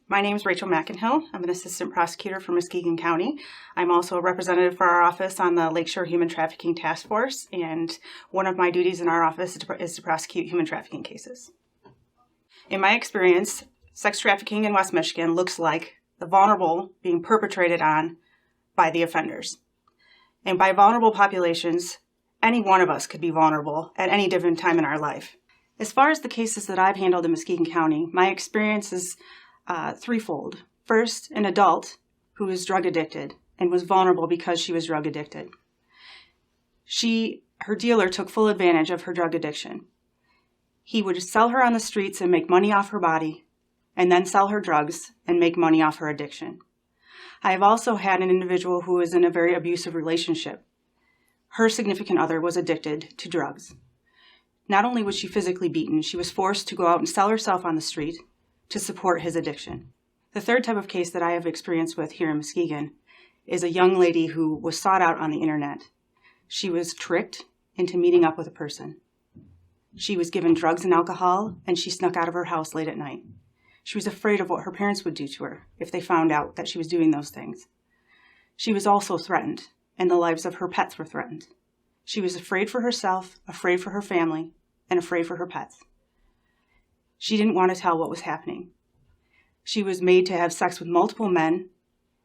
My name is Rachel McInhill. I'm an assistant prosecutor for Muskegon County. I'm also a representative for our office on the Lakeshore Human Trafficking Task Force, and one of my duties in our office is to prosecute human trafficking cases. In my experience, sex trafficking in West Michigan looks like the vulnerable being perpetrated on by the offenders. And by vulnerable populations, any one of us could be vulnerable at any given time in our life. As far as the cases that I've handled in Muskegon County, my experience is threefold. First, an adult who was drug addicted and was vulnerable because she was drug addicted. Her dealer took full advantage of her drug addiction. He would sell her on the streets and make money off her body, and then sell her drugs and make money off her addiction. I have also had an individual who was in a very abusive relationship. Her significant other was addicted to drugs. Not only was she physically beaten, she was forced to go out and sell herself on the street to support his addiction. The third type of case that I have experience with here in Muskegon is a young lady who was sought out on the internet. She was tricked into meeting up with a person. She was given drugs and alcohol, and she snuck out of her house late at night. She was afraid of what her parents would do to her if they found out that she was doing those things. She was also threatened, and the lives of her pets were threatened. She was afraid for herself, afraid for her family, and afraid for her pets. She didn't want to tell what was happening. She was made to have sex with multiple men,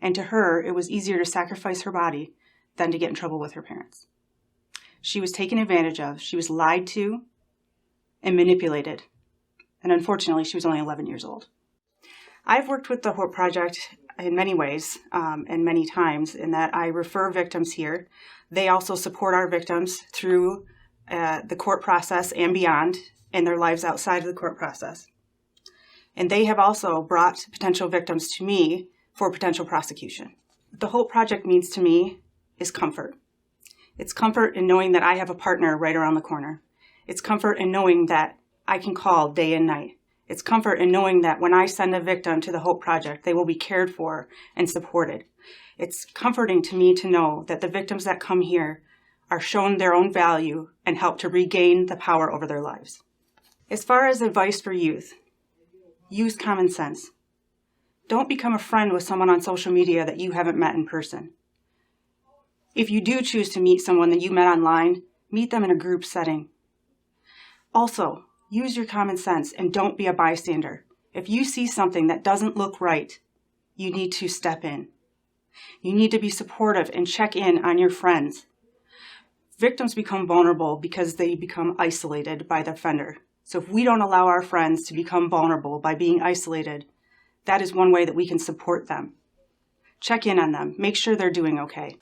and to her, it was easier to sacrifice her body than to get in trouble with her parents. She was taken advantage of. She was lied to and manipulated. And unfortunately, she was only 11 years old. I've worked with the HOPE Project in many ways and many times in that I refer victims here. They also support our victims through the court process and beyond, in their lives outside of the court process. And they have also brought potential victims to me for potential prosecution. What the HOPE Project means to me is comfort. It's comfort in knowing that I have a partner right around the corner. It's comfort in knowing that I can call day and night. It's comfort in knowing that when I send a victim to the HOPE Project, they will be cared for and supported. It's comforting to me to know that the victims that come here are shown their own value and help to regain the power over their lives. As far as advice for youth, use common sense. Don't become a friend with someone on social media that you haven't met in person. If you do choose to meet someone that you met online, meet them in a group setting. Also, use your common sense and don't be a bystander. If you see something that doesn't look right, you need to step in. You need to be supportive and check in on your friends. Victims become vulnerable because they become isolated by the offender. So if we don't allow our friends to become vulnerable by being isolated, that is one way that we can support them. Check in on them. Make sure they're doing okay.